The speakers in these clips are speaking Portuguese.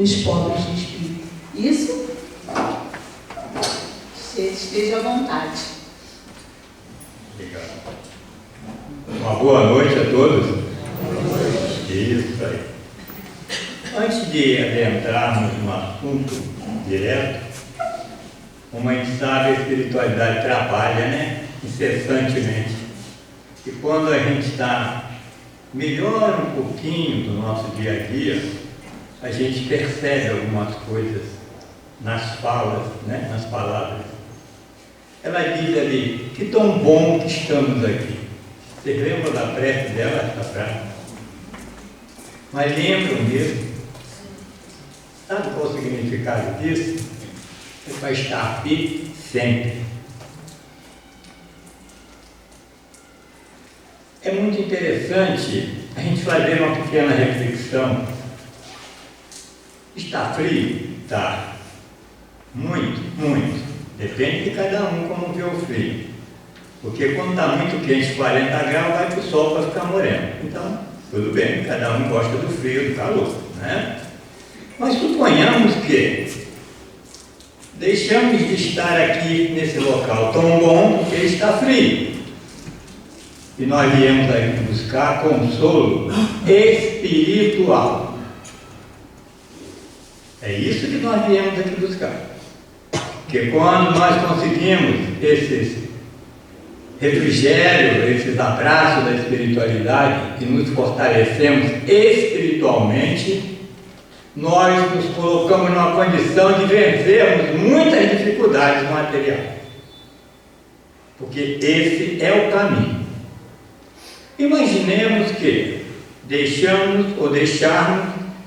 dos pobres de espírito. Isso, esteja à vontade. Obrigado. Uma boa noite a todos. Isso aí. Antes de adentrarmos no assunto direto, como a gente sabe, a espiritualidade trabalha, né, incessantemente. E quando a gente melhora um pouquinho do nosso dia a dia, a gente percebe algumas coisas nas falas, né, nas palavras. Ela diz ali, que tão bom que estamos aqui. Vocês lembram da prece dela, essa frase? Mas lembram mesmo? Sabe qual o significado disso? É para estar aqui sempre. É muito interessante a gente fazer uma pequena reflexão. Está frio? Está. Muito, muito. Depende de cada um como vê o frio. Porque quando está muito quente, 40 graus, vai para o sol para ficar moreno. Então, tudo bem, cada um gosta do frio, do calor, né? Mas suponhamos que deixamos de estar aqui nesse local tão bom porque está frio. E nós viemos aqui buscar consolo espiritual. É isso que nós viemos aqui buscar. Porque quando nós conseguimos esses refrigérios, esses abraços da espiritualidade e nos fortalecemos espiritualmente, nós nos colocamos numa condição de vencermos muitas dificuldades materiais. Porque esse é o caminho. Imaginemos que deixarmos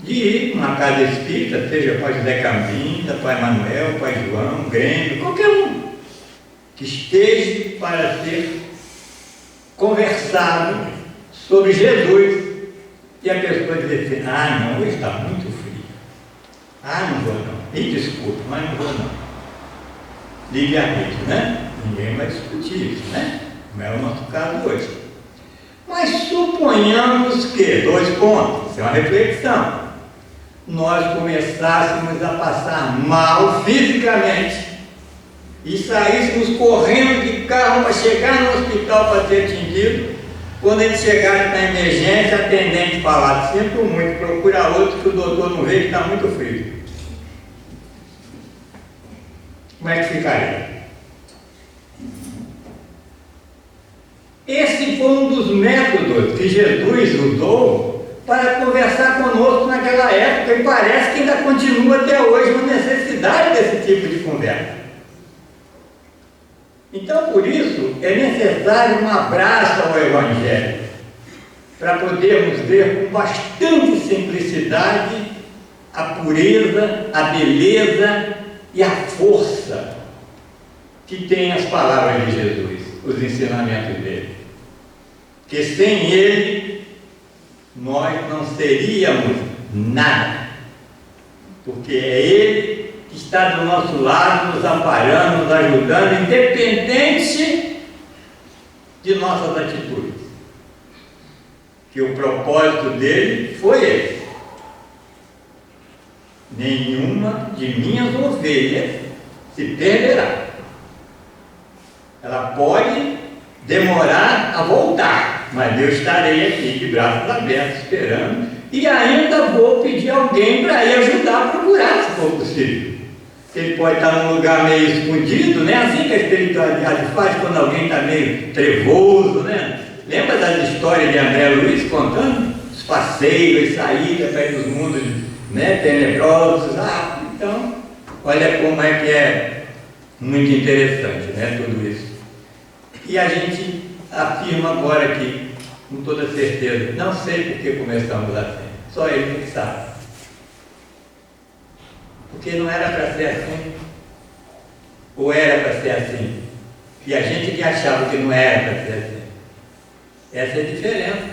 de ir numa casa espírita, seja Pai José Campinda, Pai Manuel, Pai João, Grêmio, qualquer um, que esteja para ser conversado sobre Jesus, e a pessoa dizer assim, não, hoje está muito frio, não vou não, me desculpe, mas não vou não. Livre-arbítrio, né? Ninguém vai discutir isso, né? Não é o nosso caso hoje. Mas suponhamos que, 2 pontos, isso é uma reflexão, nós começássemos a passar mal fisicamente e saíssemos correndo de carro para chegar no hospital para ser atendido. Quando a gente chegar na emergência, a atendente falar, sinto muito, procura outro que o doutor não vê que está muito frio. Como é que ficaria? Esse foi um dos métodos que Jesus usou para conversar conosco naquela época e parece que ainda continua até hoje uma necessidade desse tipo de conversa. Então, por isso, é necessário um abraço ao Evangelho, para podermos ver com bastante simplicidade a pureza, a beleza e a força que tem as palavras de Jesus, os ensinamentos dele. Que sem ele, nós não seríamos nada, porque é ele que está do nosso lado, nos amparando, nos ajudando, independente de nossas atitudes. Que o propósito dele foi esse. Nenhuma de minhas ovelhas se perderá. Ela pode demorar a voltar, mas eu estarei aqui de braços abertos esperando e ainda vou pedir alguém para ir ajudar a procurar, se for possível. Ele pode estar num lugar meio escondido, né? Assim que a espiritualidade faz quando alguém está meio trevoso, né? Lembra das histórias de André Luiz contando? Os passeios, saídas para ir nos mundos, né, tenebrosos. Então, olha como é que é muito interessante, né, tudo isso. E a gente afirma agora aqui, com toda certeza, não sei por que começamos assim, só ele que sabe. Porque não era para ser assim, ou era para ser assim, e a gente que achava que não era para ser assim. Essa é a diferença,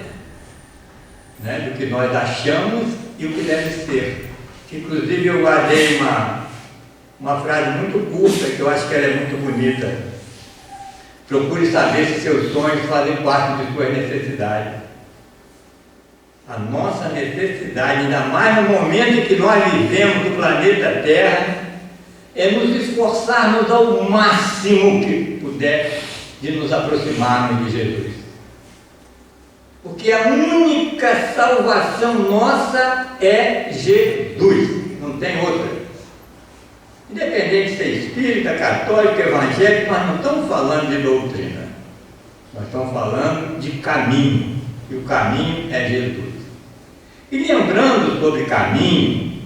né, do que nós achamos e o que deve ser. Inclusive eu guardei uma frase muito curta, que eu acho que ela é muito bonita. Procure saber se seus sonhos fazem parte de suas necessidades. A nossa necessidade, ainda mais no momento em que nós vivemos no planeta Terra, é nos esforçarmos ao máximo que puder de nos aproximarmos de Jesus. Porque a única salvação nossa é Jesus, não tem outra. Independente de ser espírita, católico, evangélico, nós não estamos falando de doutrina, nós estamos falando de caminho, e o caminho é Jesus. E lembrando sobre caminho,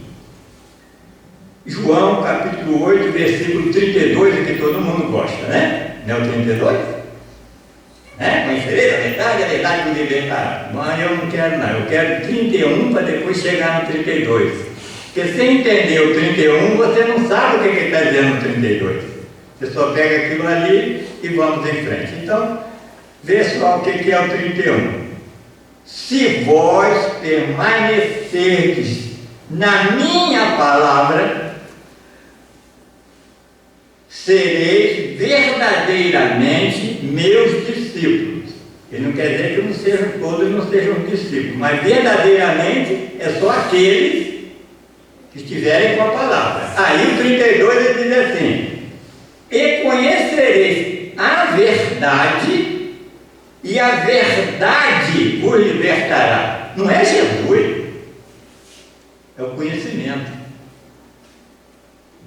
João capítulo 8, versículo 32, que todo mundo gosta, né? Não é o 32? Conhecereis a verdade vos libertará. Mas eu não quero não, eu quero 31 para depois chegar no 32. Porque sem entender o 31, você não sabe o que ele está dizendo no 32. Você só pega aquilo ali e vamos em frente. Então, vê só o que é o 31. Se vós permanecerdes na minha palavra, sereis verdadeiramente meus discípulos. Ele não quer dizer que não sejam todos, não sejam discípulos, mas verdadeiramente é só aqueles que estiverem com a palavra. Aí o 32 ele diz assim: e conhecereis a verdade, e a verdade vos libertará. Não é Jesus, é o conhecimento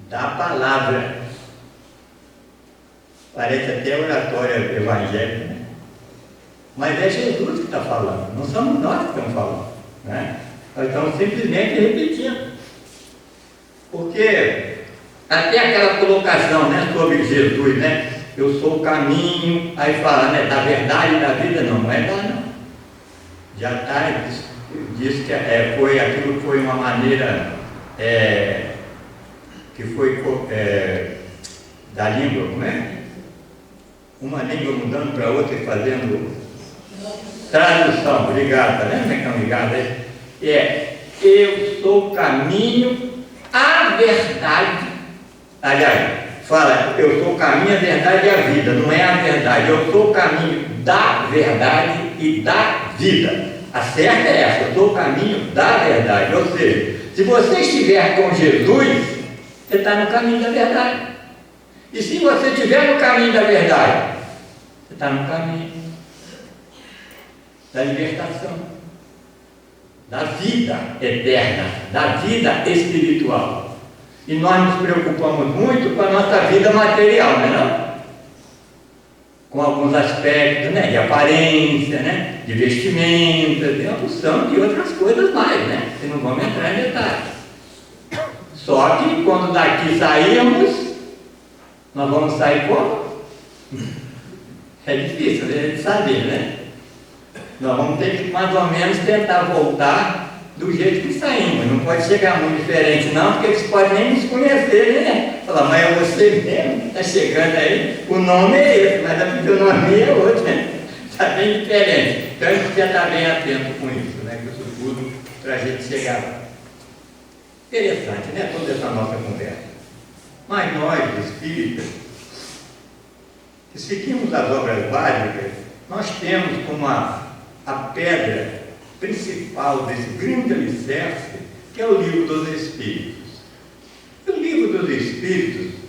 da palavra. Parece até oratória evangélica, né? Mas é Jesus que está falando, não somos nós que estamos falando, né? Nós estamos simplesmente repetindo. Porque até aquela colocação, né, sobre Jesus, né? Eu sou o caminho, aí fala, né, da verdade e da vida, não é da não. Já está, diz que foi aquilo que foi uma maneira que foi da língua, como é? Uma língua mudando para outra e fazendo tradução. Obrigado, tá vendo como é que é obrigado aí? Eu sou o caminho, a verdade. Aliás, fala, eu sou o caminho, a verdade e a vida. Não é a verdade, eu sou o caminho da verdade e da vida. A certa é essa, eu sou o caminho da verdade. Ou seja, se você estiver com Jesus, você está no caminho da verdade. E se você estiver no caminho da verdade, você está no caminho da libertação, da vida eterna, da vida espiritual. E nós nos preocupamos muito com a nossa vida material, não é não? Com alguns aspectos, né, de aparência, né, de vestimenta, de opção de outras coisas mais, né? Que não vamos entrar em detalhes. Só que quando daqui saímos, nós vamos sair como? É difícil de saber, né? Nós vamos ter que mais ou menos tentar voltar do jeito que saímos. Não pode chegar muito diferente não, porque eles podem nem nos conhecer, né? Falar, mas é você mesmo, está chegando aí, o nome é esse, mas a fisionomia é outra, né? Está bem diferente. Então a gente já está bem atento com isso, né? Com isso tudo, para a gente chegar lá. Interessante, né? Toda essa nossa conversa. Mas nós, espíritas, que seguimos as obras básicas, nós temos como a pedra principal desse grande alicerce, que é o Livro dos Espíritos. O Livro dos Espíritos,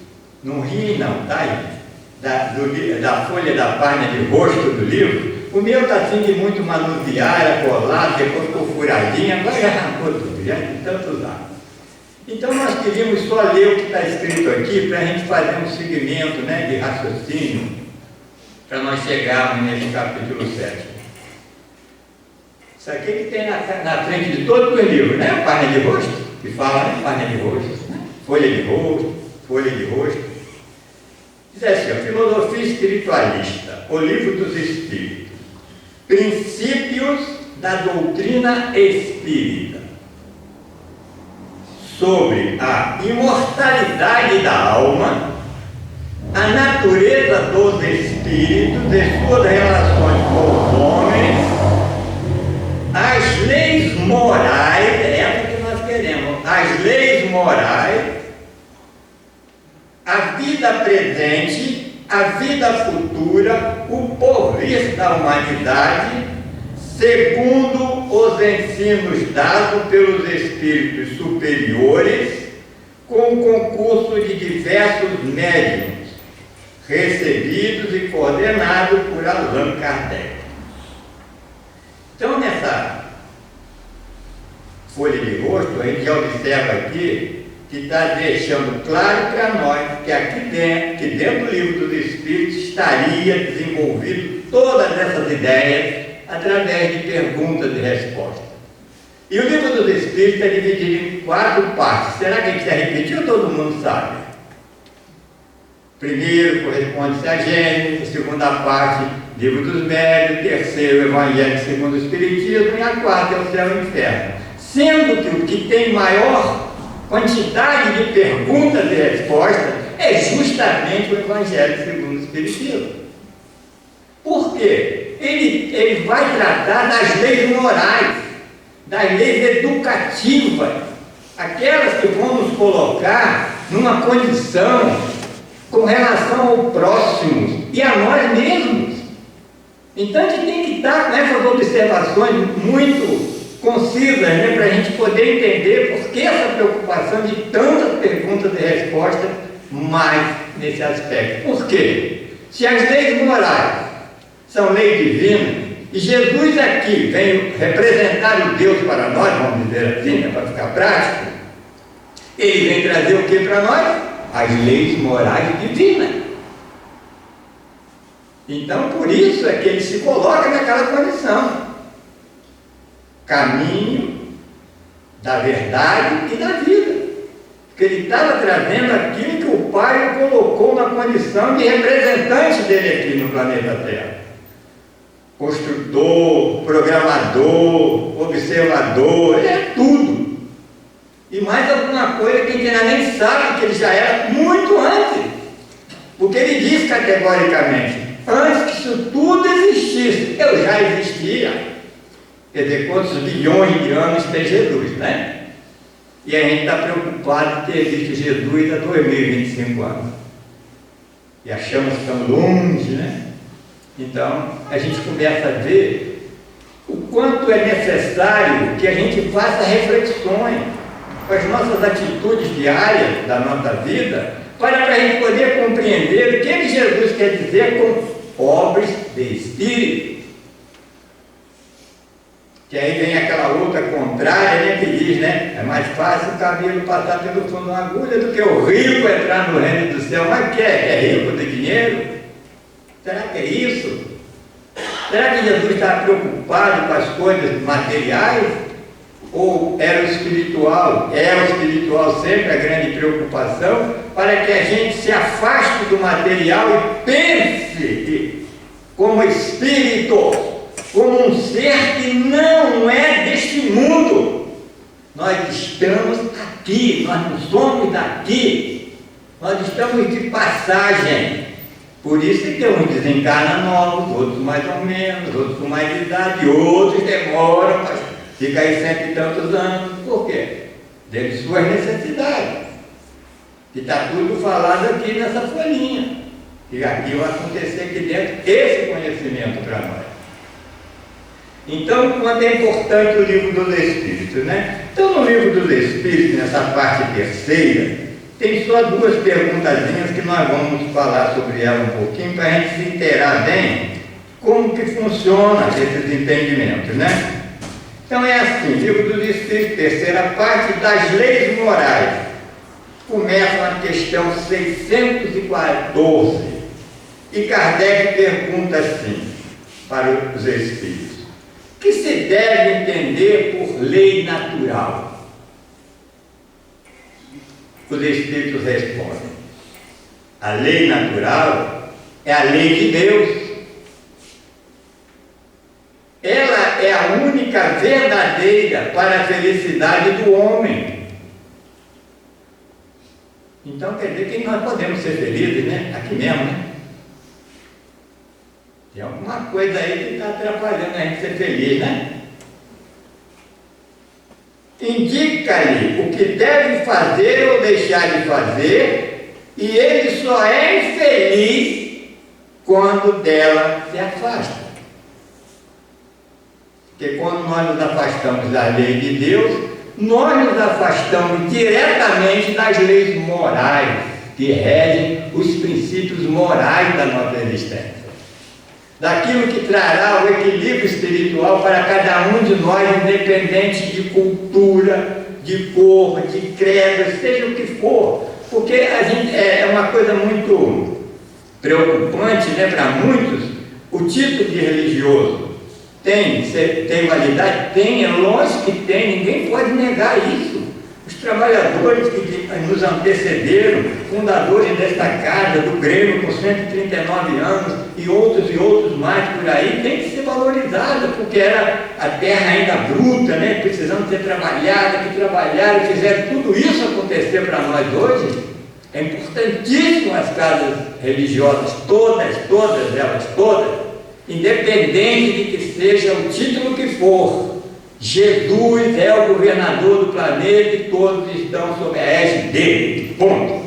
não ri não, tá aí, da folha da página de rosto do livro, o meu está assim de muito manusear, colado, depois ficou furadinho, agora já arrancou tudo, já de tantos anos. Então nós queríamos só ler o que está escrito aqui, para a gente fazer um segmento, né, de raciocínio, para nós chegarmos nesse capítulo 7. Isso aqui que tem na frente de todo o livro, né? Página de rosto, que fala, né? Página de rosto, né? Folha de rosto. Diz assim, a filosofia espiritualista, o livro dos Espíritos, princípios da doutrina espírita, sobre a imortalidade da alma, a natureza dos espíritos e suas relações com os homens, as leis morais, é essa que nós queremos, as leis morais, a vida presente, a vida futura, o porvir da humanidade, segundo os ensinos dados pelos espíritos superiores com o concurso de diversos médiuns, recebidos e coordenados por Allan Kardec. Então, nessa folha de rosto, a gente já observa aqui que está deixando claro para nós que aqui dentro do Livro dos Espíritos estaria desenvolvido todas essas ideias através de perguntas e respostas. E o Livro dos Espíritos é dividido em 4 partes. Será que a gente vai repetir ou todo mundo sabe? Primeiro, corresponde-se a Gênesis, segunda parte, Livro dos Médiuns, terceiro, Evangelho segundo o Espiritismo, e a quarta é o Céu e o Inferno. Sendo que o que tem maior quantidade de perguntas e respostas é justamente o Evangelho segundo o Espiritismo. Por quê? Ele vai tratar das leis morais, das leis educativas, aquelas que vão nos colocar numa condição com relação ao próximo e a nós mesmos. Então a gente tem que estar com essas observações muito concisas, né, para a gente poder entender por que essa preocupação de tantas perguntas e respostas mais nesse aspecto. Por quê? Se as leis morais são leis divinas, e Jesus aqui vem representar o Deus para nós, vamos dizer assim, né, para ficar prático, ele vem trazer o que para nós? As leis morais divinas. Então, por isso é que ele se coloca naquela condição. Caminho da verdade e da vida. Porque ele estava trazendo aquilo que o Pai o colocou na condição de representante dele aqui no planeta Terra. Construtor, programador, observador, ele é tudo. E mais alguma coisa que a gente ainda nem sabe que ele já era muito antes. Porque ele diz categoricamente, antes que isso tudo existisse, eu já existia. Quer dizer, quantos bilhões de anos tem Jesus, né? E a gente está preocupado que existe Jesus há 2025 anos. E achamos que estamos longe, né? Então, a gente começa a ver o quanto é necessário que a gente faça reflexões com as nossas atitudes diárias da nossa vida, para a gente poder compreender o que Jesus quer dizer com obras de espírito. Que aí vem aquela outra contrária, né, que diz, né, é mais fácil o camelo passar pelo fundo de uma agulha do que o rico entrar no reino do céu. Mas que é rico de dinheiro? Será que é isso? Será que Jesus está preocupado com as coisas materiais? Ou era o espiritual? É o espiritual sempre a grande preocupação, para que a gente se afaste do material e pense como espírito, como um ser que não é deste mundo. Nós estamos aqui, nós não somos daqui, nós estamos de passagem. Por isso que uns desencarnam novos, outros mais ou menos, outros com mais idade, outros demoram, mas fica aí 100 e tantos anos. Por quê? Dentro de suas necessidades. Que está tudo falado aqui nessa folhinha. Que aqui vai acontecer aqui dentro esse conhecimento para nós. Então, quanto é importante o Livro dos Espíritos, né? Então, no Livro dos Espíritos, nessa parte terceira, tem só 2 perguntazinhas que nós vamos falar sobre ela um pouquinho, para a gente se inteirar bem como que funciona esses entendimentos, né? Então é assim, Livro dos Espíritos, terceira parte, das leis morais. Começa na questão 614. E Kardec pergunta assim, para os Espíritos: o que se deve entender por lei natural? Os Espíritos respondem: a lei natural é a lei de Deus. Ela é a única verdadeira para a felicidade do homem. Então quer dizer que nós podemos ser felizes, né? Aqui mesmo, né? Tem alguma coisa aí que está atrapalhando a gente ser feliz, né? Indica-lhe o que deve fazer ou deixar de fazer, e ele só é infeliz quando dela se afasta. Porque quando nós nos afastamos da lei de Deus, nós nos afastamos diretamente das leis morais que regem os princípios morais da nossa existência. Daquilo que trará o equilíbrio espiritual para cada um de nós, independente de cultura, de cor, de credo, seja o que for. Porque a gente, é uma coisa muito preocupante, né, para muitos, o título de religioso. Tem validade? Tem, é lógico que tem, ninguém pode negar isso. Os trabalhadores que nos antecederam, fundadores desta casa, do Grêmio com 139 anos e outros mais por aí, tem que ser valorizada, porque era a terra ainda bruta, né, precisando ser trabalhada, que trabalharam e fizeram tudo isso acontecer para nós hoje. É importantíssimo as casas religiosas, todas elas, independente de que seja o título que for. Jesus é o governador do planeta e todos estão sob a égide dele. Ponto.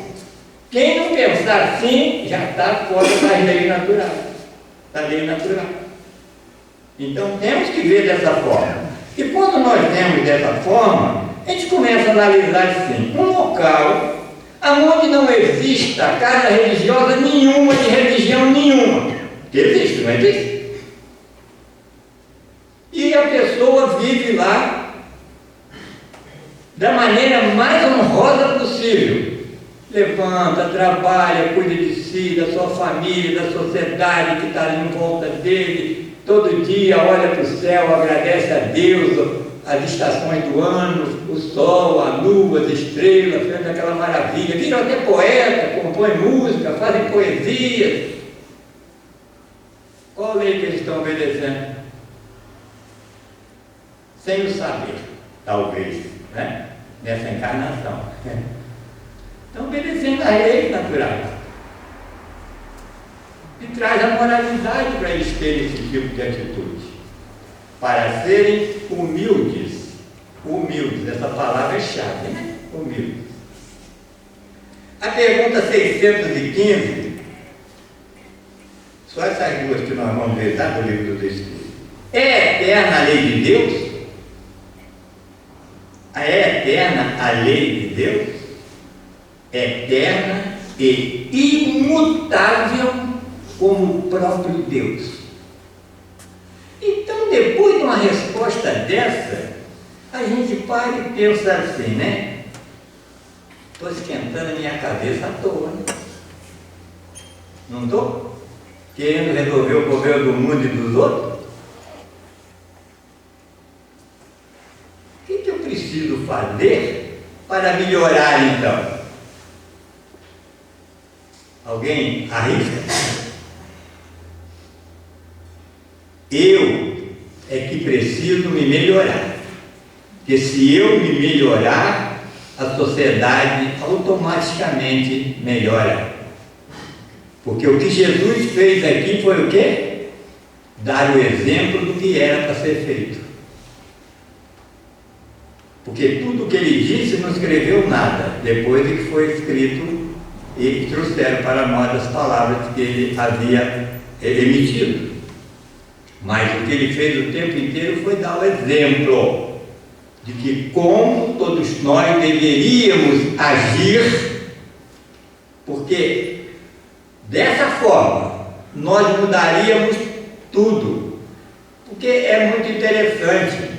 Quem não pensar assim já está fora da lei natural. Então temos que ver dessa forma. E quando nós vemos dessa forma, a gente começa a analisar assim: um local onde não exista casa religiosa nenhuma, de religião nenhuma. Existe, não existe? E a pessoa vive lá da maneira mais honrosa possível. Levanta, trabalha, cuida de si, da sua família, da sociedade que está ali em volta dele. Todo dia olha para o céu, agradece a Deus, as estações do ano, o sol, a lua, as estrelas, faz aquela maravilha. Viram até poeta, compõe música, fazem poesias. Qual a lei que eles estão obedecendo? Sem o saber, talvez, né? Nessa encarnação. Estão obedecendo a lei natural. E traz a moralidade para eles terem esse tipo de atitude. Para serem humildes. Humildes, essa palavra é chave, né? Humildes. A pergunta 615, só essas duas que nós vamos ver, tá? Do livro do Espírito. É eterna a lei de Deus? É eterna a lei de Deus? Eterna e imutável como o próprio Deus. Então, depois de uma resposta dessa, a gente para e pensa assim, né? Estou esquentando a minha cabeça à toa, né? Não estou? Querendo resolver o problema do mundo e dos outros? O que eu preciso fazer para melhorar, então? Alguém arrisca? Eu é que preciso me melhorar. Porque se eu me melhorar, a sociedade automaticamente melhora. Porque o que Jesus fez aqui foi o quê? Dar o exemplo do que era para ser feito. Porque tudo o que ele disse não escreveu nada, depois de que foi escrito e trouxeram para nós as palavras que ele havia emitido. Mas o que ele fez o tempo inteiro foi dar o exemplo de que como todos nós deveríamos agir, porque dessa forma nós mudaríamos tudo. Porque é muito interessante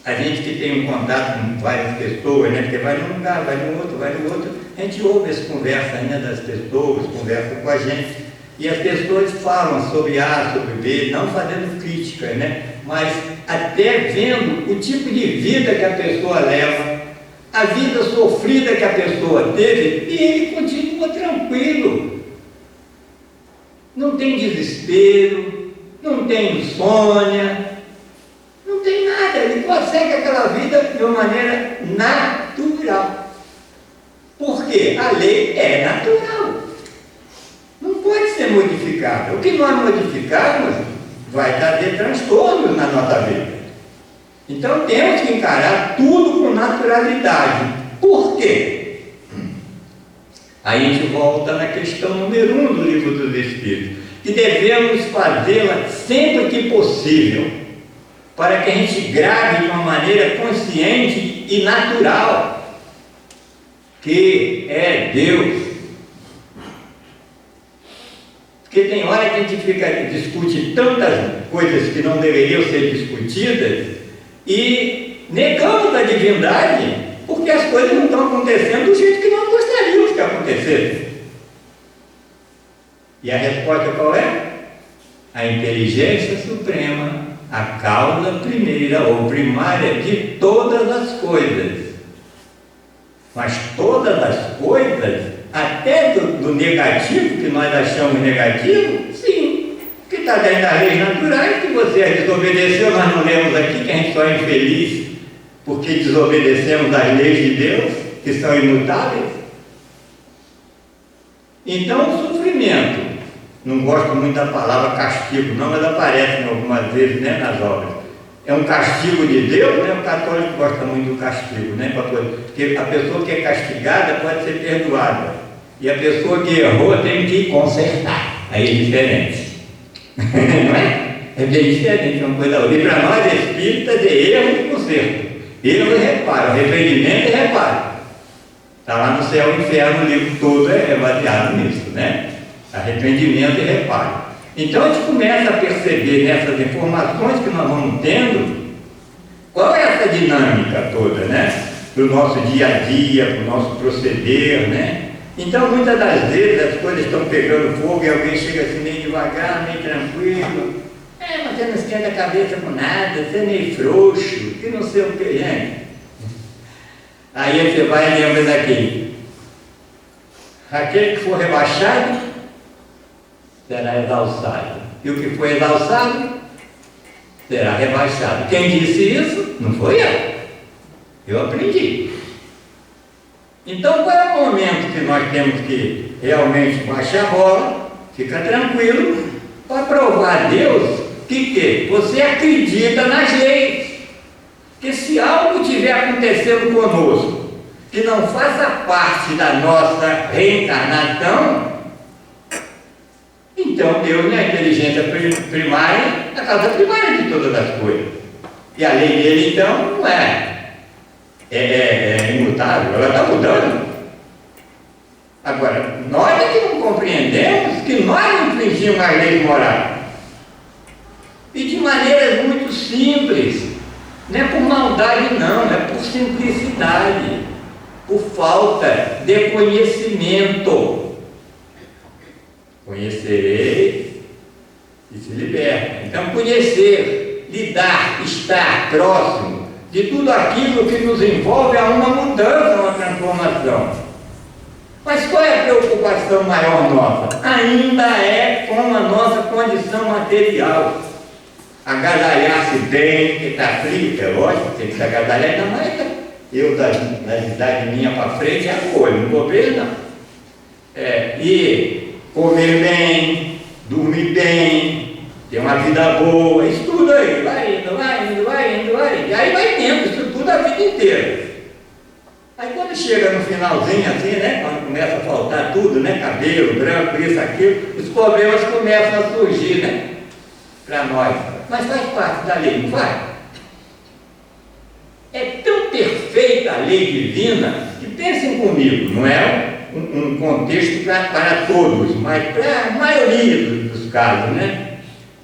a gente que tem um contato com várias pessoas, né? Porque vai num lugar, vai no outro, a gente ouve as conversas, né, das pessoas, conversa com a gente. E as pessoas falam sobre A, sobre B, não fazendo críticas, né? Mas até vendo o tipo de vida que a pessoa leva, a vida sofrida que a pessoa teve, e ele continua tranquilo. Não tem desespero, não tem insônia, não tem nada. Ele consegue aquela vida de uma maneira natural. Por quê? A lei é natural. Não pode ser modificada. O que nós modificarmos vai trazer transtornos na nossa vida. Então temos que encarar tudo com naturalidade. Por quê? Aí a gente volta na questão número 1 do Livro dos Espíritos, que devemos fazê-la sempre que possível, para que a gente grave de uma maneira consciente e natural que é Deus. Porque tem hora que a gente discute tantas coisas que não deveriam ser discutidas e negamos a divindade porque as coisas não estão acontecendo do jeito que nós gostaríamos que acontecessem. E a resposta qual é? A inteligência suprema, a causa primeira ou primária de todas as coisas. Mas todas as coisas, até do negativo, que nós achamos negativo, sim, que está dentro das leis naturais, que você desobedeceu, nós não lemos aqui que a gente só é infeliz porque desobedecemos as leis de Deus, que são imutáveis. Então o sofrimento, não gosto muito da palavra castigo não, mas aparece algumas vezes, né, nas obras. É um castigo de Deus, né? O católico gosta muito do castigo, né? Porque a pessoa que é castigada pode ser perdoada. E a pessoa que errou tem que consertar. Aí é diferente. Não é? É bem diferente uma coisa da outra. E para nós espíritas é erro e conserto. Erro e reparo, arrependimento e reparo. Está lá no Céu e Inferno, o livro todo é baseado nisso, né? Arrependimento e reparo. Então a gente começa a perceber nessas informações que nós vamos tendo, qual é essa dinâmica toda, né? Do nosso dia a dia, do nosso proceder, né? Então muitas das vezes as coisas estão pegando fogo e alguém chega assim meio devagar, meio tranquilo. Mas você não esquenta a cabeça com nada, você é meio frouxo, que não sei o que, gente. Aí você vai e lembra daqui. Aquele que for rebaixado será exalçado. E o que foi exalçado será rebaixado. Quem disse isso? Não foi eu. Eu aprendi. Então, qual é o momento que nós temos que realmente baixar a bola, fica tranquilo, para provar a Deus que você acredita nas leis. Que se algo estiver acontecendo conosco, que não faça parte da nossa reencarnação, então Deus não é a inteligência primária, a causa primária de todas as coisas. E a lei dele, então, não é imutável, ela está mudando. Agora, nós é que não compreendemos que nós infringimos as leis morais. E de maneiras muito simples. Não é por maldade não, é por simplicidade, por falta de conhecimento. Conhecerei e se liberta. Então conhecer, lidar, estar próximo de tudo aquilo que nos envolve a uma mudança, uma transformação. Mas qual é a preocupação maior nossa? Ainda é com a nossa condição material. Agasalhar-se bem, porque está frio, é lógico, tem que se agasalhar, ainda mais eu da idade minha para frente é apoio, não vou ver não. E comer bem, dormir bem, ter uma vida boa, isso tudo aí, vai indo, e aí vai tendo isso tudo a vida inteira. Aí quando chega no finalzinho assim, né, quando começa a faltar tudo, né, cabelo, branco, isso, aquilo, os problemas começam a surgir, né, para nós. Mas faz parte da lei, não faz? É tão perfeita a lei divina que pensem comigo, não é um contexto para todos, mas para a maioria dos casos, né?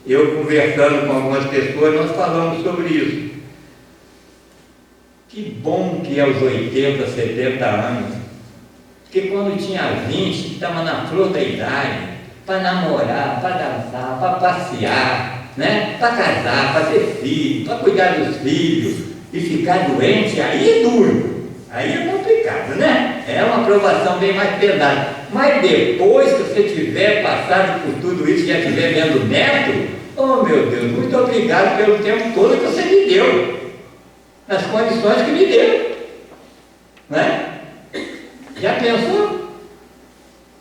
Eu conversando com algumas pessoas, nós falamos sobre isso. Que bom que é os 80, 70 anos, porque quando tinha 20, estava na flor da idade, para namorar, para dançar, para passear, né? Para casar, para ter filho, para cuidar dos filhos e ficar doente, aí é duro, aí é complicado, né? É uma provação bem mais pesada. Mas depois que você tiver passado por tudo isso e já estiver vendo neto, oh meu Deus, muito obrigado pelo tempo todo que você me deu, nas condições que me deu, né? Já pensou?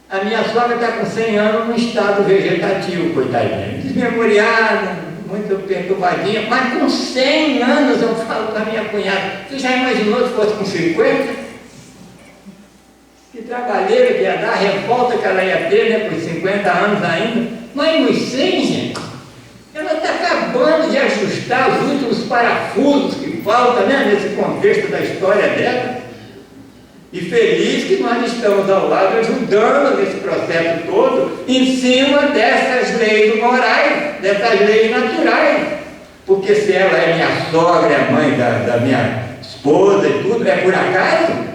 A minha sogra está com 100 anos num estado vegetativo, coitadinha, desmemoriada, muito perturbadinha, mas com 100 anos eu falo para a minha cunhada, você já imaginou se fosse com 50? Que trabalheira que ia dar, a revolta que ela ia ter, né, por 50 anos ainda, mas nos 100, gente, ela está acabando de ajustar os últimos parafusos que faltam, né, nesse contexto da história dela. E feliz que nós estamos ao lado ajudando nesse processo todo, em cima dessas leis morais, dessas leis naturais. Porque se ela é minha sogra, é mãe da minha esposa e tudo, é por acaso?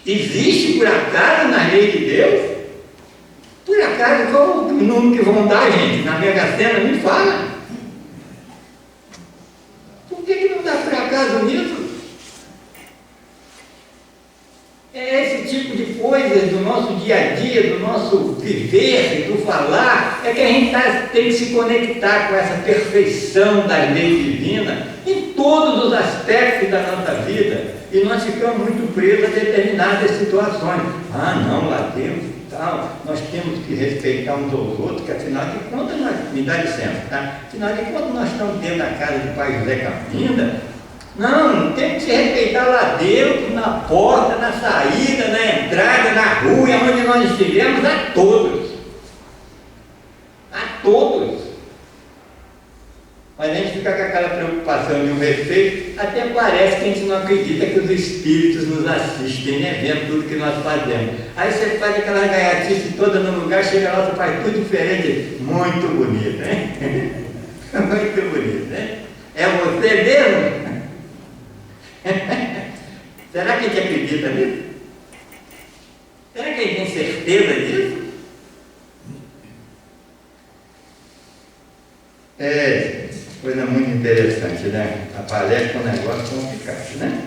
Existe por acaso na lei de Deus? Por acaso, qual o número que vão dar, gente? Na Mega Sena, me fala. Por que não dá por acaso nisso? É esse tipo de coisa do nosso dia a dia, do nosso viver, do falar, é que a gente tem que se conectar com essa perfeição das leis divinas em todos os aspectos da nossa vida. E nós ficamos muito presos a determinadas situações. Ah, não, lá dentro e tal, nós temos que respeitar uns aos outros, que afinal de contas, me dá licença, tá? Afinal de contas, nós estamos dentro da casa do pai José Campinda. Não, tem que se respeitar lá dentro, na porta, na saída, na entrada, na rua, onde nós estivemos, a todos. A todos. Mas a gente fica com aquela preocupação de um efeito, até parece que a gente não acredita que os espíritos nos assistem, né? Vendo tudo que nós fazemos. Aí você faz aquela gaiatice toda no lugar, chega lá, você faz tudo diferente. Muito bonito, né? Muito bonito, né? É você mesmo? Será que a gente acredita nisso? Será que a gente tem certeza disso? É coisa muito interessante, né? A palestra é um negócio complicado, né?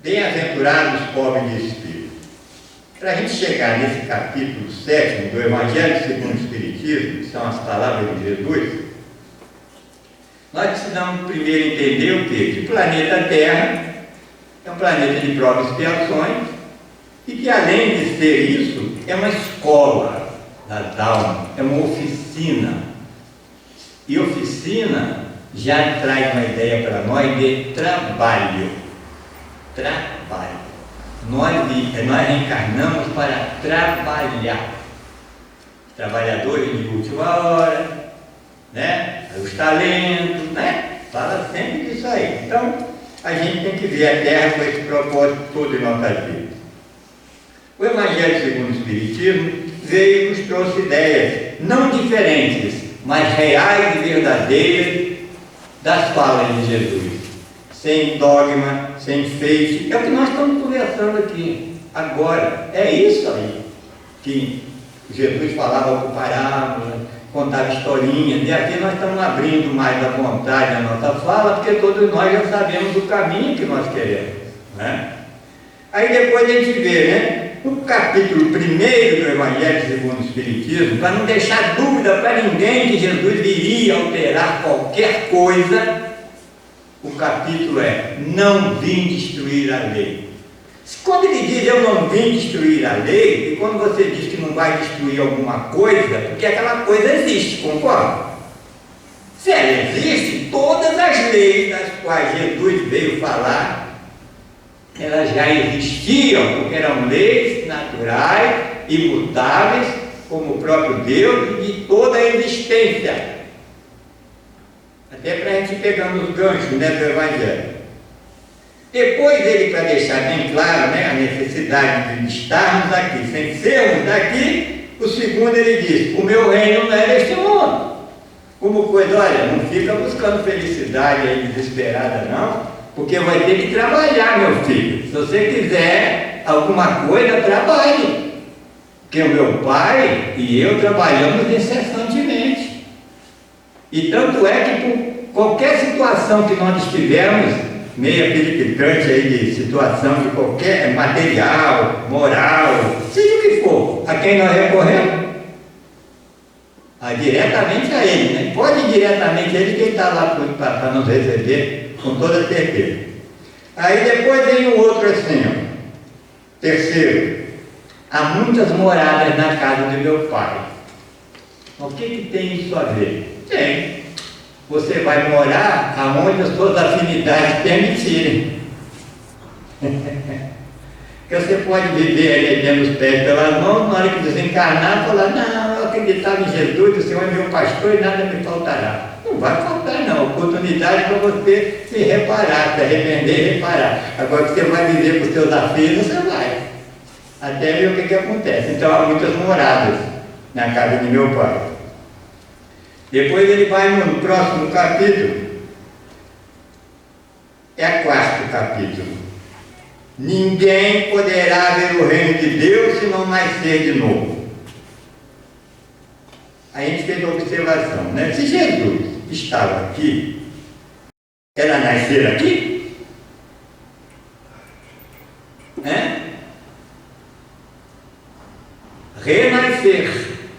Bem-aventurados os pobres de espírito. Para a gente chegar nesse capítulo 7 do Evangelho segundo o Espiritismo, que são as palavras de Jesus, nós precisamos primeiro entender o quê? Que o planeta Terra é um planeta de provas e expiações e que, além de ser isso, é uma escola das almas, é uma oficina. E oficina já traz uma ideia para nós de trabalho. Trabalho. Nós reencarnamos para trabalhar. Trabalhadores de última hora, né? Os talentos, né? Fala sempre disso aí. Então, a gente tem que ver a Terra com esse propósito todo em nossa vida. O Evangelho segundo o Espiritismo veio e nos trouxe ideias não diferentes, mas reais e verdadeiras das falas de Jesus. Sem dogma, sem enfeite. É o que nós estamos conversando aqui agora. É isso aí que Jesus falava por parábola, contava historinhas, e aqui nós estamos abrindo mais a vontade a nossa fala, porque todos nós já sabemos o caminho que nós queremos, né? Aí depois a gente vê, né, no capítulo 1 do Evangelho segundo o Espiritismo, para não deixar dúvida para ninguém que Jesus viria alterar qualquer coisa, o capítulo é: não vim destruir a lei. Quando ele diz eu não vim destruir a lei, e quando você diz que não vai destruir alguma coisa, porque aquela coisa existe, concorda? Se ela existe, todas as leis das quais Jesus veio falar, elas já existiam, porque eram leis naturais, imutáveis, como o próprio Deus e de toda a existência. Até para a gente pegando os ganchos, né, do Evangelho. Depois ele, para deixar bem claro, né, a necessidade de estarmos aqui, sem sermos daqui, o segundo ele diz: o meu reino não é deste mundo. Como coisa, olha, não fica buscando felicidade aí desesperada não, porque vai ter que trabalhar, meu filho. Se você quiser alguma coisa, trabalhe. Porque o meu pai e eu trabalhamos incessantemente. E tanto é que por qualquer situação que nós estivermos, meia periclitante aí de situação de qualquer material, moral, seja o que for, a quem nós recorremos? Diretamente a ele, né? Pode ir diretamente a ele, que ele está lá para nos receber com toda certeza. Aí depois vem o outro assim, ó. Terceiro: há muitas moradas na casa de meu pai. O que tem isso a ver? Tem. Você vai morar aonde as suas afinidades permitirem. Porque você pode viver ali tendo os pés pelas mãos, na hora que desencarnar, falar: não, eu acreditava em Jesus, o Senhor é meu pastor e nada me faltará. Não vai faltar não, oportunidade para você se reparar, se arrepender e reparar. Agora que você vai viver com os seus afins, você vai. Até ver o que acontece. Então há muitas moradas na casa de meu pai. Depois ele vai no próximo capítulo. É o 4º capítulo. Ninguém poderá ver o reino de Deus se não nascer de novo. Aí a gente fez uma observação, né? Se Jesus estava aqui, era nascer aqui? Né? Renascer,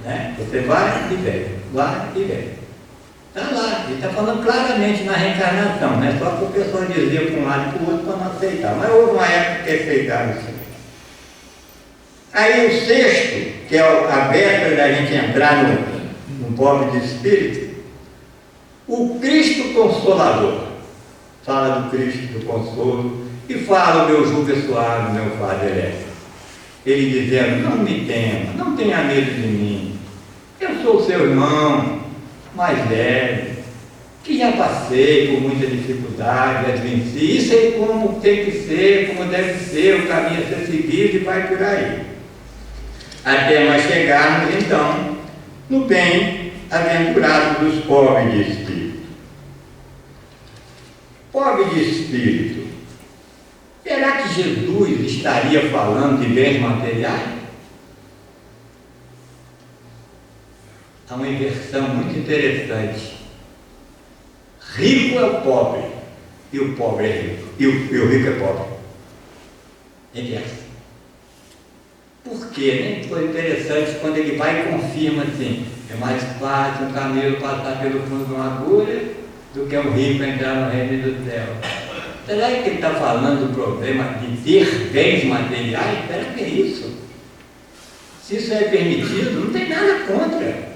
né? Você vai e vem, vai e vem. Está lá, ele está falando claramente na reencarnação, não é só que o pessoal dizia para um lado e para o outro para não aceitar, mas houve uma época que aceitaram isso. Aí o 6º, que é a véspera da gente entrar no pobre de espírito, o Cristo Consolador, fala do Cristo do Consolo, e fala o meu jugo é suave, meu fardo é leve. Ele dizendo, não me tema, não tenha medo de mim, eu sou seu irmão, mais velho, que já passei por muita dificuldade, já venci, e sei como tem que ser, como deve ser, o caminho a ser seguido e vai por aí. Até nós chegarmos, então, no bem-aventurado dos pobres de espírito. Pobre de espírito, será que Jesus estaria falando de bens materiais? Há uma inversão muito interessante. Rico é o pobre, e o pobre é rico, e o rico é pobre. Inverso. Por quê? Né? Foi interessante quando ele vai e confirma assim: é mais fácil um camelo passar pelo fundo de uma agulha do que um rico entrar no reino do céu. Será que ele está falando do problema de ter bens materiais? Será que é isso? Se isso é permitido, não tem nada contra.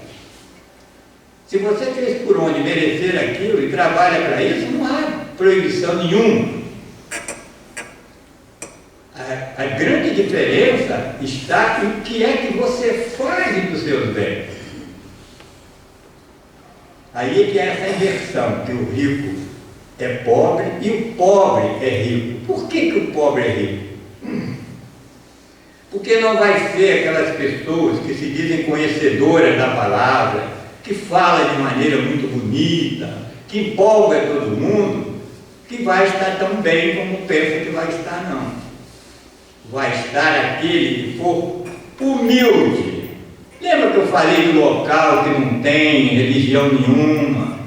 Se você fez por onde merecer aquilo e trabalha para isso, não há proibição nenhuma. A grande diferença está em que é que você faz dos seus bens. Aí é que é essa inversão, que o rico é pobre e o pobre é rico. Por que o pobre é rico? Porque não vai ser aquelas pessoas que se dizem conhecedoras da palavra, que fala de maneira muito bonita, que empolga todo mundo, que vai estar tão bem como pensa que vai estar, não. Vai estar aquele que for humilde. Lembra que eu falei do local que não tem religião nenhuma,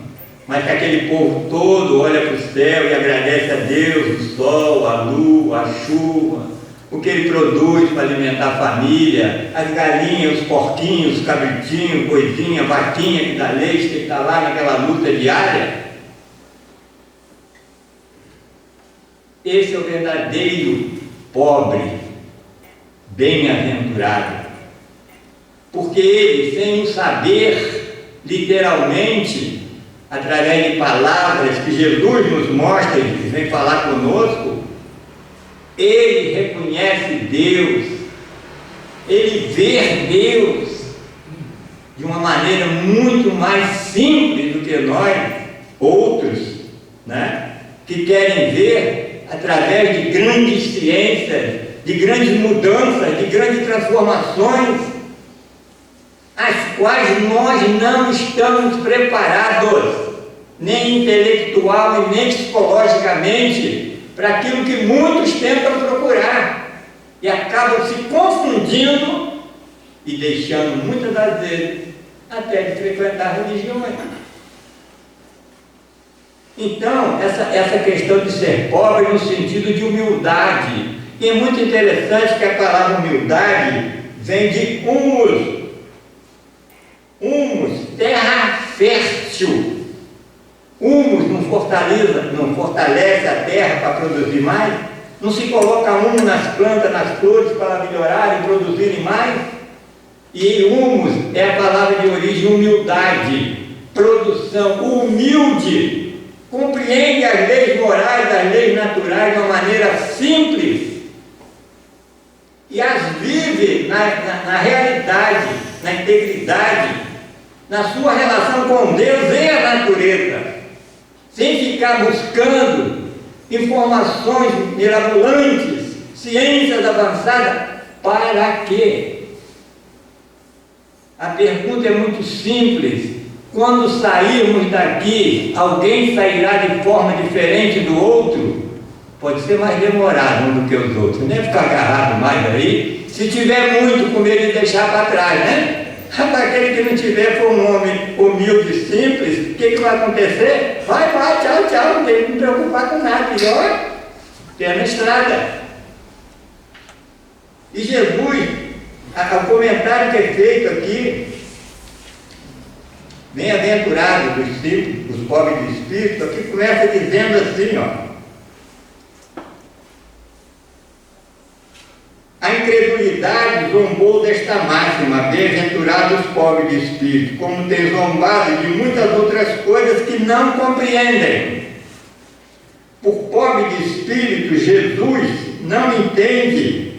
mas que aquele povo todo olha para o céu e agradece a Deus, o sol, a lua, a chuva, o que ele produz para alimentar a família, as galinhas, os porquinhos, os cabritinhos, coisinha, vaquinha que dá leite, que está lá naquela luta diária. Esse é o verdadeiro pobre, bem-aventurado, porque ele, sem o saber, literalmente, através de palavras que Jesus nos mostra, ele vem falar conosco, ele reconhece Deus, ele vê Deus de uma maneira muito mais simples do que nós, outros, né, que querem ver através de grandes ciências, de grandes mudanças, de grandes transformações, as quais nós não estamos preparados, nem intelectual e nem psicologicamente, para aquilo que muitos tentam procurar e acabam se confundindo e deixando muitas das vezes até de frequentar religiões. Então, essa questão de ser pobre no sentido de humildade, e é muito interessante que a palavra humildade vem de humus, terra fértil. Humus não fortalece a terra para produzir mais, não se coloca humus nas plantas, nas flores para melhorarem e produzirem mais. E humus é a palavra de origem humildade, produção, humilde, compreende as leis morais, as leis naturais de uma maneira simples e as vive na realidade, na integridade, na sua relação com Deus e a natureza, sem ficar buscando informações mirabolantes, ciências avançadas. Para quê? A pergunta é muito simples. Quando sairmos daqui, alguém sairá de forma diferente do outro? Pode ser mais demorado um do que os outros, nem ficar agarrado mais aí. Se tiver muito, com medo de deixar para trás, né? Para aquele que não tiver, for um homem humilde, simples, o que vai acontecer? Vai, tchau, tchau, não tem que me preocupar com nada. Pior, pé na estrada. E Jesus, o comentário que é feito aqui, bem-aventurados dos simples, os pobres de espírito, aqui começa dizendo assim, ó. A incredulidade zombou desta máxima, bem-aventurados os pobres de espírito, como tem zombado de muitas outras coisas que não compreendem. Por pobre de espírito, Jesus não entende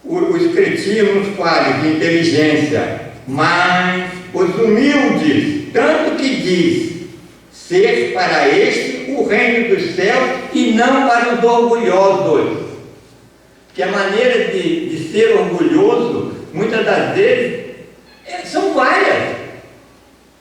os cretinos falhos de inteligência, mas os humildes, tanto que diz ser para este o reino dos céus e não para os orgulhosos. Que a maneira de ser orgulhoso, muitas das vezes, são várias.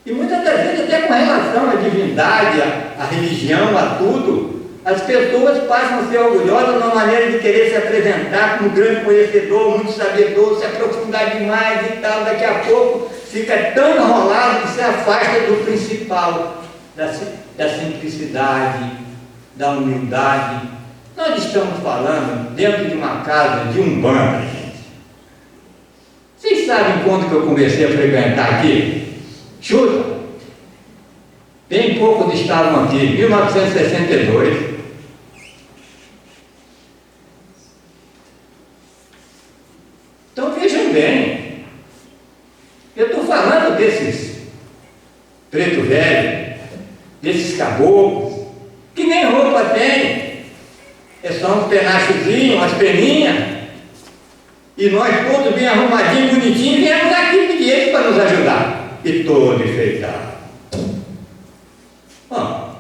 E muitas das vezes até com relação à divindade, à religião, a tudo. As pessoas passam a ser orgulhosas na maneira de querer se apresentar como grande conhecedor, muito sabedor, se aprofundar demais e tal. Daqui a pouco fica tão enrolado que se afasta do principal, da simplicidade, da humildade. Nós estamos falando dentro de uma casa de Umbanda, gente. Vocês sabem quando que eu comecei a frequentar aqui? Chuta! Bem poucos estavam aqui, 1962. Então vejam bem, eu estou falando desses preto velho, desses caboclos, que nem roupa tem. É só um penachozinho, umas peninhas, e nós todos bem arrumadinhos, bonitinhos, viemos aqui pedir eles para nos ajudar. E todo enfeitado. Bom,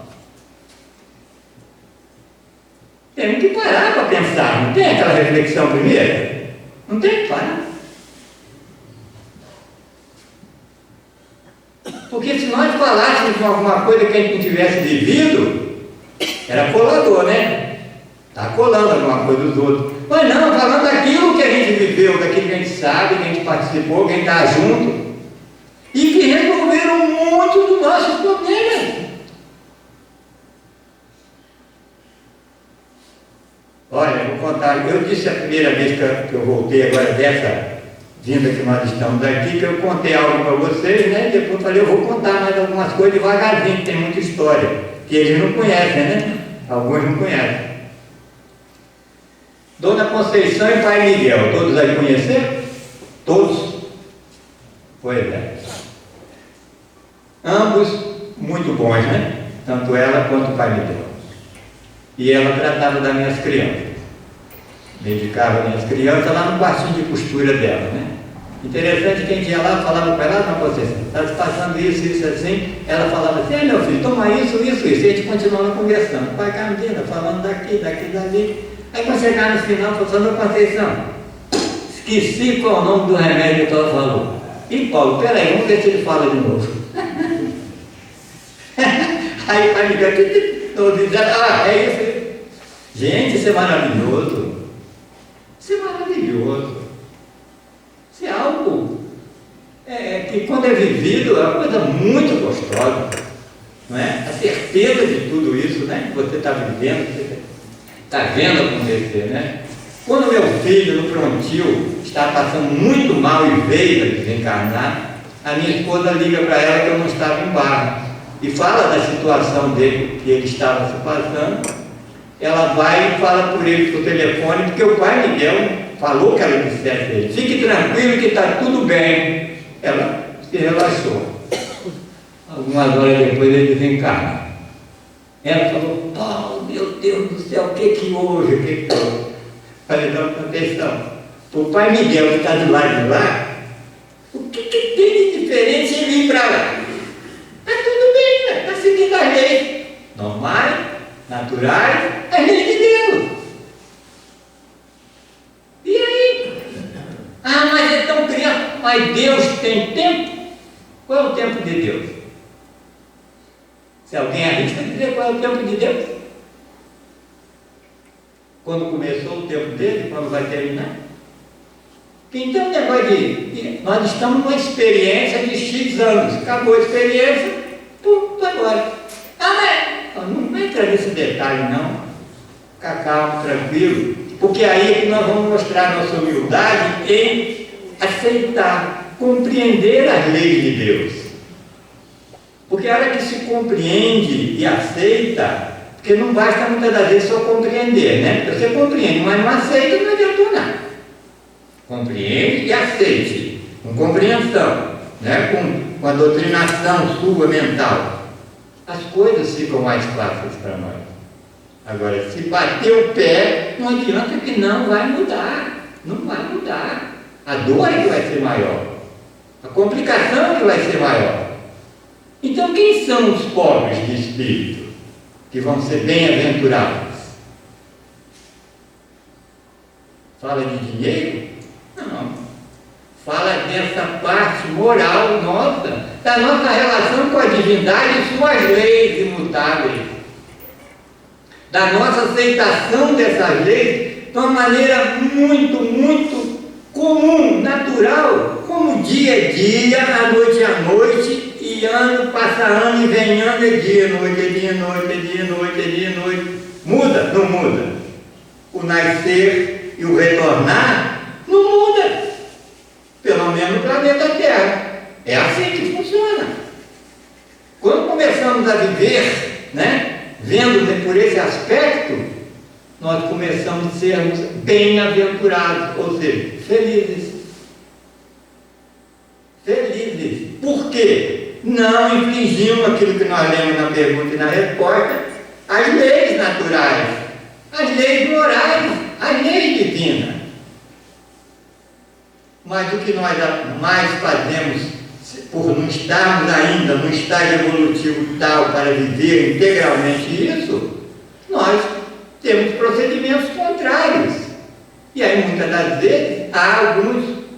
temos que parar para pensar, não tem aquela reflexão primeiro? Não tem que parar. Porque se nós falássemos de alguma coisa que a gente não tivesse vivido, era colador, né? Está colando alguma coisa dos outros. Mas não, falando daquilo que a gente viveu, daquilo que a gente sabe, que a gente participou, quem está junto, e que resolveram muito dos nossos problemas. Olha, eu vou contar, eu disse a primeira vez que eu voltei agora dessa vinda que nós estamos aqui, que eu contei algo para vocês, né? E depois eu falei, eu vou contar mais algumas coisas devagarzinho, que tem muita história, que eles não conhecem, né? Alguns não conhecem. Dona Conceição e Pai Miguel, todos aí conheceram? Todos? Pois é. Ambos muito bons, né? Tanto ela quanto o Pai Miguel. E ela tratava das minhas crianças. Dedicava as minhas crianças lá no quartinho de costura dela, né? Interessante que a gente ia lá, falava para ela, Dona Conceição, está se passando isso, assim. Ela falava assim, meu filho, toma isso. E a gente continuava conversando. Pai Camila, falando daqui, dali. Aí quando chegar no final, falou, Dona Conceição, esqueci qual é o nome do remédio que ela falou. E Paulo, peraí, vamos ver se ele fala de novo. Aí o Pai Miguel, é isso. Gente, isso é maravilhoso. Isso é maravilhoso. Isso é algo que quando é vivido é uma coisa muito gostosa. Não é? A certeza de tudo isso, né? Que você está vivendo, você está vendo acontecer, né? Quando meu filho, no prontil, está passando muito mal e veio a desencarnar, a minha esposa liga para ela que eu não estava em Barra e fala da situação dele, que ele estava se passando. Ela vai e fala por ele por telefone, porque o Pai Miguel falou que ela dissesse a ele, fique tranquilo que está tudo bem. Ela se relaxou. Algumas horas depois ele desencarna. Ela falou, Paulo, meu Deus do céu, o que houve? Falei, não, atenção. O Pai Miguel que está do lado de lá, o para lá. Está tudo bem, está seguindo as leis normais, naturais, as leis de Deus. E aí? Ah, mas é tão criança. Mas Deus tem tempo? Qual é o tempo de Deus? Se alguém arrisca dizer qual é o tempo de Deus? Quando começou o tempo dele, quando vai terminar? Então, o negócio de nós estamos numa experiência de X anos. Acabou a experiência, pum, vai embora. Ah, mas não entra nesse detalhe, não. Fica calmo, tranquilo. Porque aí é que nós vamos mostrar nossa humildade em aceitar, compreender as leis de Deus. Porque a hora que se compreende e aceita, porque não basta muitas das vezes só compreender, né? Porque você compreende, mas não aceita, não adianta nada. Compreende e aceite, com compreensão, né? com a doutrinação sua mental. As coisas ficam mais fáceis para nós. Agora, se bater o pé, não adianta que não vai mudar. Não vai mudar. A dor é que vai ser maior. A complicação é que vai ser maior. Então, quem são os pobres de espírito que vão ser bem-aventurados? Fala de dinheiro? Não. Fala dessa parte moral nossa, da nossa relação com a divindade e suas leis imutáveis. Da nossa aceitação dessas leis de uma maneira muito, muito comum, natural, como dia é dia, a noite é a noite, e ano passa ano e vem ano, é dia, noite, é dia, noite, é dia, noite, é dia, noite. Muda? Não muda. O nascer e o retornar não muda. Pelo menos no planeta Terra. É assim que funciona. Quando começamos a viver, né? Vendo por esse aspecto, nós começamos a sermos bem-aventurados, ou seja, felizes. Felizes. Por quê? Não infringimos aquilo que nós lemos na pergunta e na resposta, as leis naturais, as leis morais, as leis divinas. Mas o que nós mais fazemos, por não estarmos ainda no estágio evolutivo tal para viver integralmente isso, nós temos procedimentos contrários. E aí, muitas das vezes, há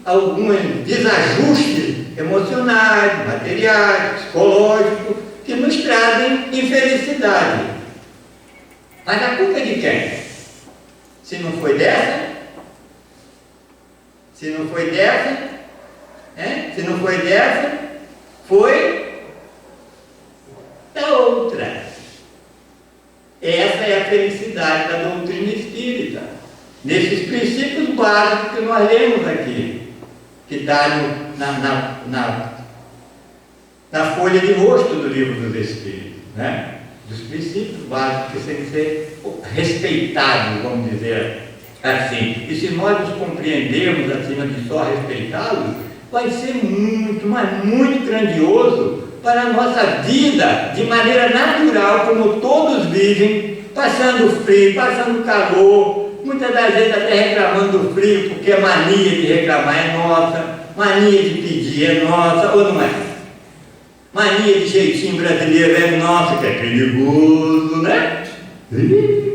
alguns desajustes emocionais, materiais, psicológicos, que nos trazem infelicidade. Mas a culpa é de quem? Se não foi dessa? Se não foi dessa? Se não foi dessa, foi da outra. Essa é a felicidade da doutrina espírita. Nesses princípios básicos que nós lemos aqui, que está na folha de rosto do livro dos Espíritos, né? Dos princípios básicos que têm que ser respeitados, vamos dizer assim. E se nós os compreendermos acima de só respeitá-los, vai ser muito, mas muito grandioso para a nossa vida, de maneira natural, como todos vivem, passando frio, passando calor, muitas das vezes até reclamando do frio, porque a mania de reclamar é nossa, mania de pedir é nossa, ou não é? Mania de jeitinho brasileiro é nossa, que é perigoso, né?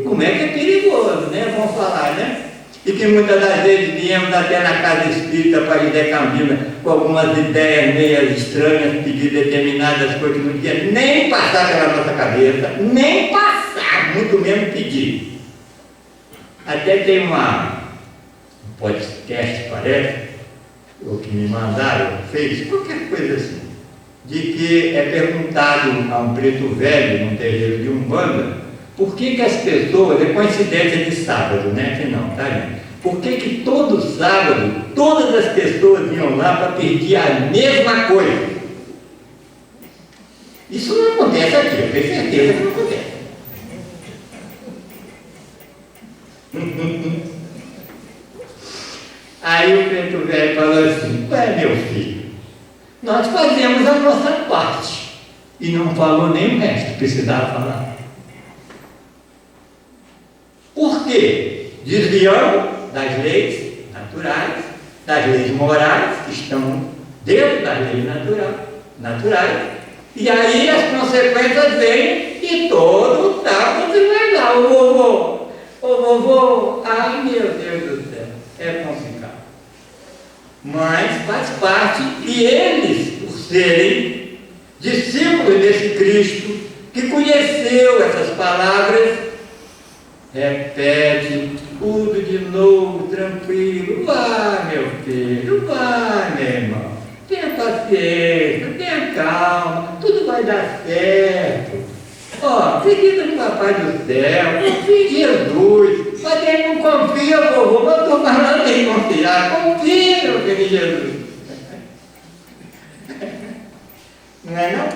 Como é que é perigoso, né? Vamos falar, né? E que muitas das vezes viemos até na casa espírita para José Camila com algumas ideias meio estranhas, pedir determinadas coisas que não tinha nem passar pela nossa cabeça, nem passar, muito menos pedir. Até tem um podcast, parece, o que me mandaram, fez qualquer coisa assim, de que é perguntado a um preto velho num terreiro de Umbanda, por que as pessoas, é coincidência de sábado, né? Que não, tá, gente? Por que todo sábado todas as pessoas iam lá para pedir a mesma coisa? Isso não acontece aqui, eu tenho certeza que não acontece. Aí o preto velho falou assim: ué, meu filho, nós fazemos a nossa parte. E não falou nem o resto, precisava falar. Por quê? Desviando das leis naturais, das leis morais, que estão dentro das leis naturais, naturais, e aí as consequências vêm e todo o tato você vai lá, ô vovô, ai meu Deus do céu, é complicado. Mas faz parte, e eles, por serem discípulos desse Cristo, que conheceu essas palavras, repete tudo de novo, tranquilo. Vai, meu filho, vai, meu irmão. Tenha paciência, tenha calma, tudo vai dar certo. Ó, acredita no Papai do Céu, confia em Jesus. Mas ele não confia, vovô, mas eu estou falando em confiar. Confia, meu filho, em Jesus. Não é não?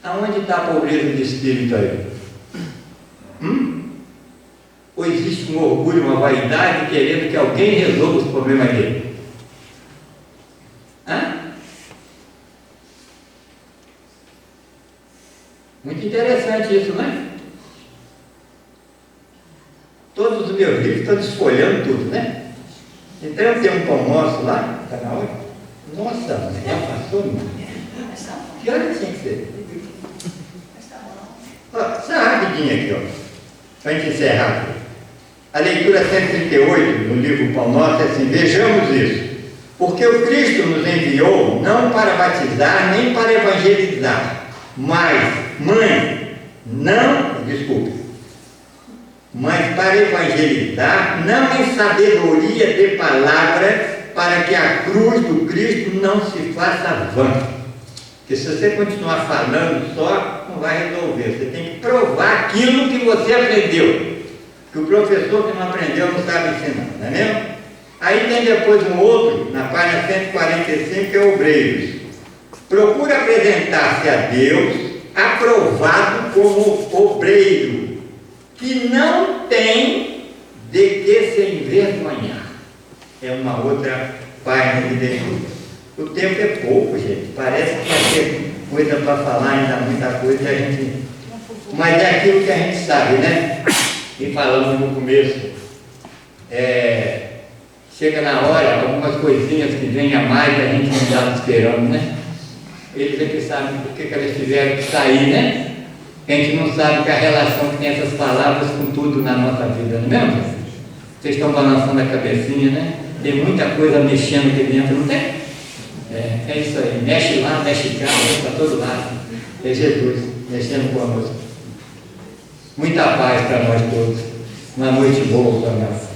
Aonde está a pobreza de espírito aí? Ou existe um orgulho, uma vaidade querendo que alguém resolva os problemas dele? Muito interessante isso, não é? Todos os meus livros estão desfolhando tudo, né? Então eu tenho um pão nosso lá, está na hora? Nossa, mas já passou, não? Que hora tinha que ser? Só rapidinho aqui, ó, para a gente encerrar aqui. A leitura 138 no livro Pão Nosso é assim: vejamos isso, porque o Cristo nos enviou não para batizar nem para evangelizar, mas para evangelizar, não em sabedoria de palavras, para que a cruz do Cristo não se faça vã. Porque se você continuar falando só, não vai resolver. Você tem que provar aquilo que você aprendeu. Que o professor que não aprendeu não sabe ensinar, não é mesmo? Aí tem depois um outro, na página 145, que é Obreiros. Procura apresentar-se a Deus aprovado como obreiro, que não tem de que se envergonhar. É uma outra página de leitura. O tempo é pouco, gente. Parece que vai ter coisa para falar, ainda muita coisa, a gente... mas é aquilo que a gente sabe, né? E falamos no começo, chega na hora, algumas coisinhas que vêm a mais, a gente não estava esperando, né? Eles é que sabem por que elas tiveram que sair, né? A gente não sabe que a relação que tem essas palavras com tudo na nossa vida, não é mesmo? Vocês estão balançando a cabecinha, né? Tem muita coisa mexendo aqui dentro, não tem? É isso aí, mexe lá, mexe cá, mexe para todo lado. É Jesus mexendo conosco. Muita paz para nós todos. Uma noite boa para nós.